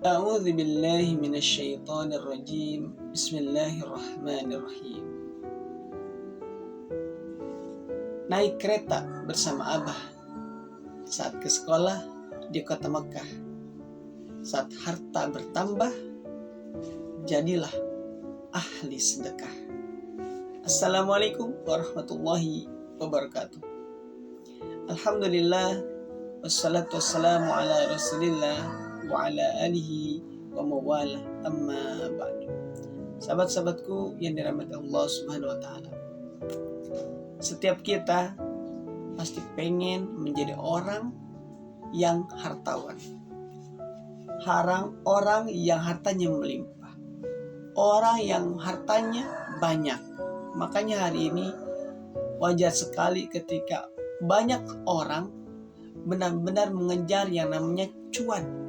A'udzu billahi minasyaitonir rajim. Bismillahirrahmanirrahim. Naik kereta bersama Abah saat ke sekolah di kota Mekah. Saat harta bertambah, jadilah ahli sedekah. Assalamualaikum warahmatullahi wabarakatuh. Alhamdulillah, wassalatu wassalamu ala rasulillah wa ala alihi wa mawala, amma ba'du. Sahabat-sahabatku yang dirahmati Allah subhanahu wa ta'ala, setiap kita pasti pengen menjadi orang yang hartawan, orang yang hartanya melimpah, orang yang hartanya banyak. Makanya hari ini wajar sekali ketika banyak orang benar-benar mengejar yang namanya cuan.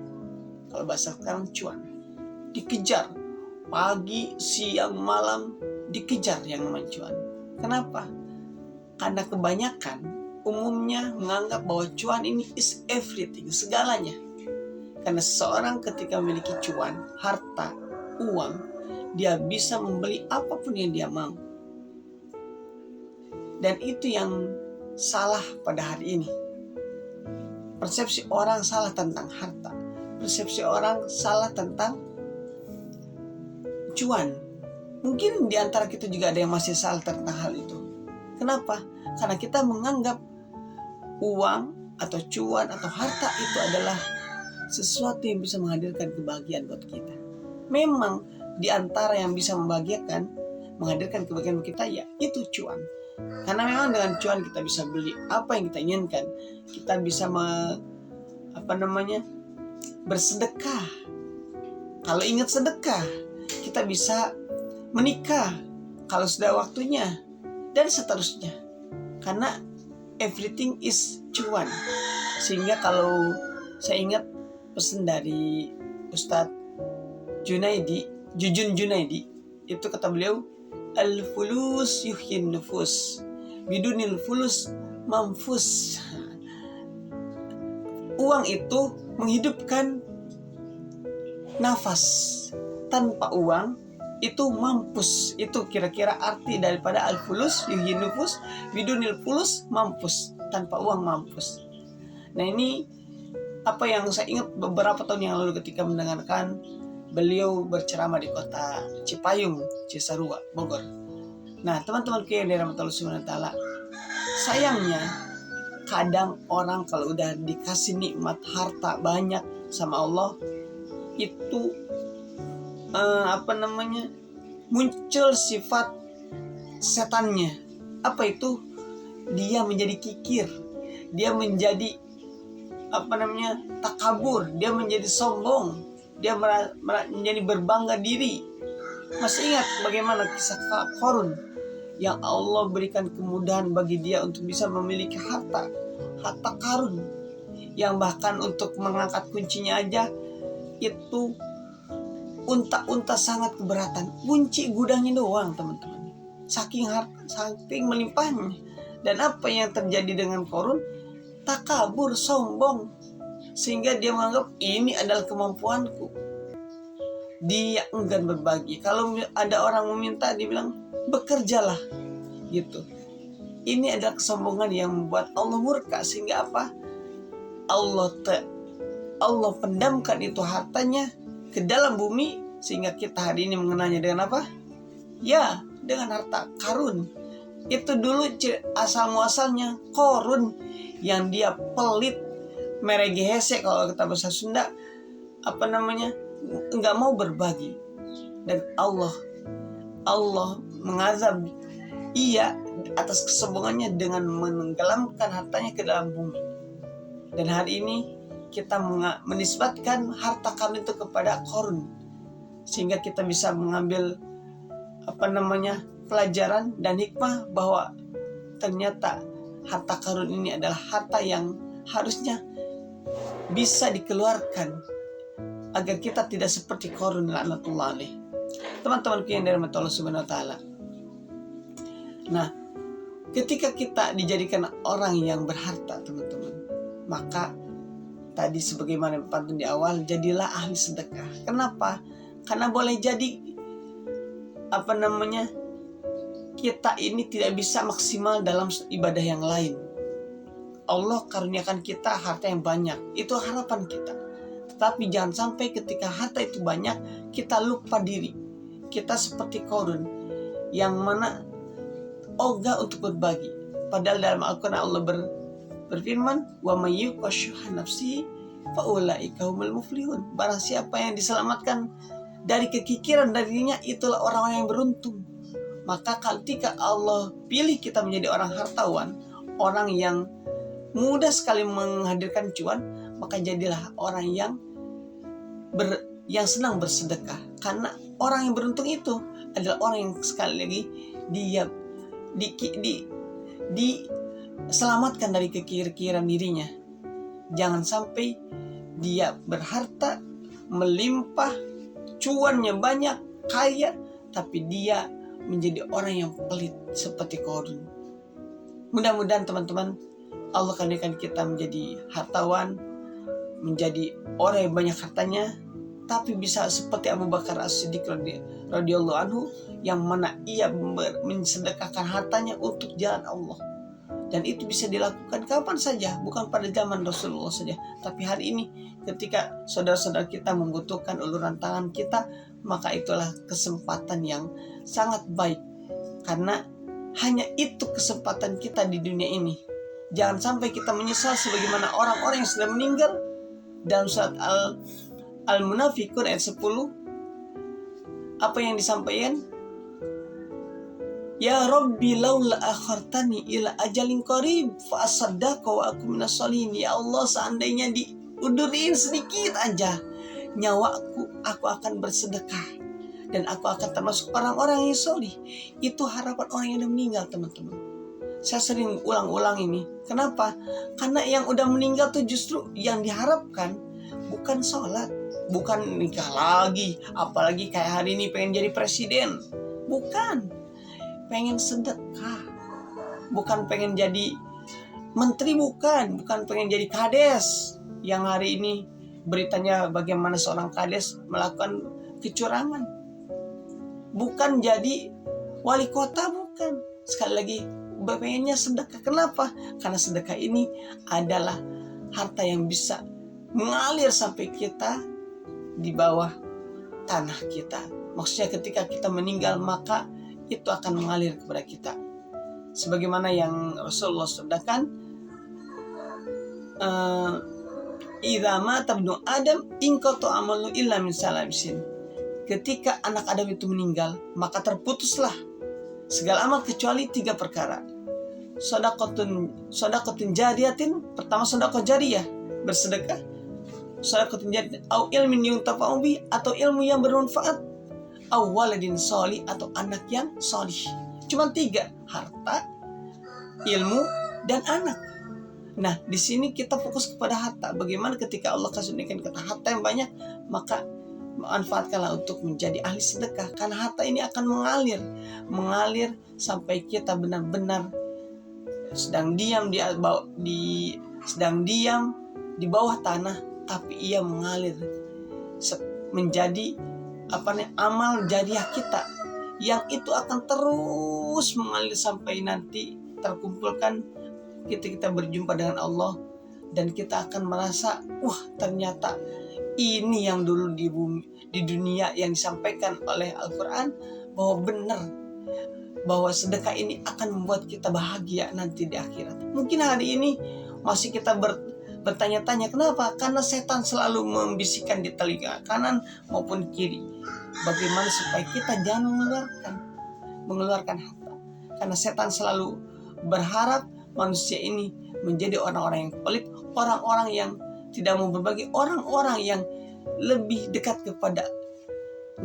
Kalau bahasa sekarang cuan, dikejar pagi, siang, malam, dikejar yang namanya cuan. Kenapa? Karena kebanyakan umumnya menganggap bahwa cuan ini is everything, segalanya. Karena seseorang ketika memiliki cuan, harta, uang, dia bisa membeli apapun yang dia mau. Dan itu yang salah pada hari ini. Persepsi orang salah tentang harta. Persepsi orang salah tentang cuan. Mungkin di antara kita juga ada yang masih salah tentang hal itu. Kenapa? Karena kita menganggap uang atau cuan atau harta itu adalah sesuatu yang bisa menghadirkan kebahagiaan buat kita. Memang di antara yang bisa menghadirkan kebahagiaan buat kita, ya itu cuan. Karena memang dengan cuan kita bisa beli apa yang kita inginkan. Kita bisa bersedekah. Kalau ingat sedekah, kita bisa menikah kalau sudah waktunya, dan seterusnya. Karena everything is cuan. Sehingga kalau saya ingat pesan dari Ustadz Jujun Junaidi, itu kata beliau, al-fulus yuhyin nufus, bidunil fulus mamfus. Uang itu menghidupkan nafas. Tanpa uang itu mampus. Itu kira-kira arti daripada al-fulus yuhyin nufus, bidunil fulus mampus. Tanpa uang mampus. Nah, ini apa yang saya ingat beberapa tahun yang lalu ketika mendengarkan beliau berceramah di kota Cipayung, Cisarua, Bogor. Nah, teman-teman yang dirahmati Allah Subhanahu wa taala, sayangnya kadang orang kalau udah dikasih nikmat harta banyak sama Allah, itu muncul sifat setannya. Apa itu? Dia menjadi kikir, dia menjadi takabur, dia menjadi sombong, dia menjadi berbangga diri. Masih ingat bagaimana kisah Qarun yang Allah berikan kemudahan bagi dia untuk bisa memiliki harta karun, yang bahkan untuk mengangkat kuncinya aja itu unta-unta sangat keberatan. Kunci gudangnya doang, teman-teman. Saking melimpahnya. Dan apa yang terjadi dengan Qarun? Takabur, sombong, sehingga dia menganggap ini adalah kemampuanku. Dia enggan berbagi. Kalau ada orang meminta, dia bilang bekerjalah, gitu. Ini adalah kesombongan yang membuat Allah murka, sehingga apa? Allah pendamkan itu hartanya ke dalam bumi, sehingga kita hari ini mengenalnya dengan apa? Ya, dengan harta karun. Itu dulu asal muasalnya Qarun, yang dia pelit, meregehese kalau kita bahasa Sunda, enggak mau berbagi. Dan Allah mengazab ia atas kesombongannya dengan menenggelamkan hartanya ke dalam bumi. Dan hari ini kita menisbatkan harta karun itu kepada Qarun, sehingga kita bisa mengambil pelajaran dan hikmah bahwa ternyata harta karun ini adalah harta yang harusnya bisa dikeluarkan agar kita tidak seperti Qarun laknatullah alaih. Teman-temanku yang dirahmati Allah Subhanahu wa taala. Nah, ketika kita dijadikan orang yang berharta, teman-teman, maka tadi sebagaimana pantun di awal, jadilah ahli sedekah. Kenapa? Karena boleh jadi kita ini tidak bisa maksimal dalam ibadah yang lain. Allah karuniakan kita harta yang banyak, itu harapan kita. Tetapi jangan sampai ketika harta itu banyak kita lupa diri. Kita seperti Qarun yang mana ogah untuk berbagi. Padahal dalam Al-Quran Allah berfirman, wa may yuqashuha nafsihi fa ulaika humul muflihun. Barang siapa yang diselamatkan dari kekikiran darinya, itulah orang-orang yang beruntung. Maka ketika Allah pilih kita menjadi orang hartawan, orang yang mudah sekali menghadirkan cuan, maka jadilah orang yang senang bersedekah. Karena orang yang beruntung itu adalah orang yang sekali lagi dia diselamatkan dari kekikiran dirinya. Jangan sampai dia berharta, melimpah, cuannya banyak, kaya, tapi dia menjadi orang yang pelit seperti Qarun. Mudah-mudahan teman-teman, Allah karuniakan kita menjadi hartawan, menjadi orang yang banyak hartanya, tapi bisa seperti Abu Bakar As-Siddiq radhiyallahu anhu, yang mana ia mensedekahkan hartanya untuk jalan Allah. Dan itu bisa dilakukan kapan saja, bukan pada zaman Rasulullah saja, tapi hari ini ketika saudara-saudara kita membutuhkan uluran tangan kita, maka itulah kesempatan yang sangat baik. Karena hanya itu kesempatan kita di dunia ini. Jangan sampai kita menyesal sebagaimana orang-orang yang sudah meninggal. Dalam surat Al-Munafiqun ayat 10, apa yang disampaikan? Ya Rabbi laula akhartani ila ajalin qarib fa asaddaqa wa akum minas sholihin. Ya Allah, seandainya diundurin sedikit aja nyawaku, aku akan bersedekah dan aku akan termasuk orang-orang yang sholih. Itu harapan orang yang sudah meninggal, teman-teman. Saya sering ulang-ulang ini. Kenapa? Karena yang udah meninggal tuh justru yang diharapkan bukan sholat, bukan nikah lagi, apalagi kayak hari ini pengen jadi presiden. Bukan. Pengen sedekah, bukan pengen jadi menteri, bukan pengen jadi kades. Yang hari ini beritanya bagaimana seorang kades melakukan kecurangan, bukan jadi wali kota, bukan. Sekali lagi, pengennya sedekah. Kenapa? Karena sedekah ini adalah harta yang bisa mengalir sampai kita di bawah tanah kita. Maksudnya ketika kita meninggal, maka itu akan mengalir kepada kita. Sebagaimana yang Rasulullah sabdakan, idza mata ibnu Adam inqata amalu illa min salasin. Ketika anak Adam itu meninggal, maka terputuslah segala amal kecuali 3 perkara. Shadaqatun jariyatin, pertama sedekah jariyah, bersedekah. Shadaqatun jariyah au ilmin yuntafa'u bi, atau ilmu yang bermanfaat. Waladin sholih, atau anak yang sholih. Cuma 3, harta, ilmu, dan anak. Nah, di sini kita fokus kepada harta. Bagaimana ketika Allah kasih kita harta yang banyak, maka manfaatkanlah untuk menjadi ahli sedekah. Karena harta ini akan mengalir sampai kita benar-benar sedang diam di bawah tanah, tapi ia mengalir menjadi amal jariah kita, yang itu akan terus mengalir sampai nanti terkumpulkan kita berjumpa dengan Allah, dan kita akan merasa, wah, ternyata ini yang dulu di dunia yang disampaikan oleh Al-Quran, bahwa benar, bahwa sedekah ini akan membuat kita bahagia nanti di akhirat. Mungkin hari ini masih kita bertanya-tanya, kenapa? Karena setan selalu membisikkan di telinga kanan maupun kiri, bagaimana supaya kita jangan mengeluarkan harta. Karena setan selalu berharap manusia ini menjadi orang-orang yang pelit, orang-orang yang tidak mau berbagi, orang-orang yang lebih dekat kepada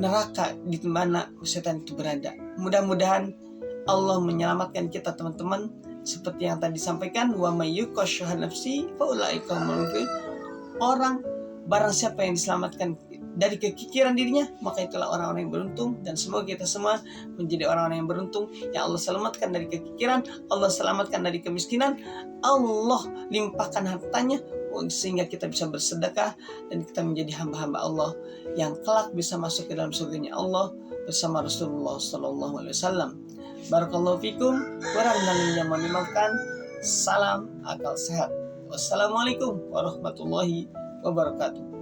neraka di mana setan itu berada. Mudah-mudahan Allah menyelamatkan kita, teman-teman. Seperti yang tadi disampaikan, wa may yuqashuha nafsi fa ulaika humul muflihun. Orang, barang siapa yang diselamatkan dari kekikiran dirinya, maka itulah orang-orang yang beruntung. Dan semoga kita semua menjadi orang-orang yang beruntung, yang Allah selamatkan dari kekikiran, Allah selamatkan dari kemiskinan, Allah limpahkan hartanya sehingga kita bisa bersedekah dan kita menjadi hamba-hamba Allah yang kelak bisa masuk ke dalam surganya Allah bersama Rasulullah Sallallahu Alaihi Wasallam. Barakallahu fikum, kurang dan lebihnya mohon dimaafkan. Salam akal sehat. Wassalamualaikum warahmatullahi wabarakatuh.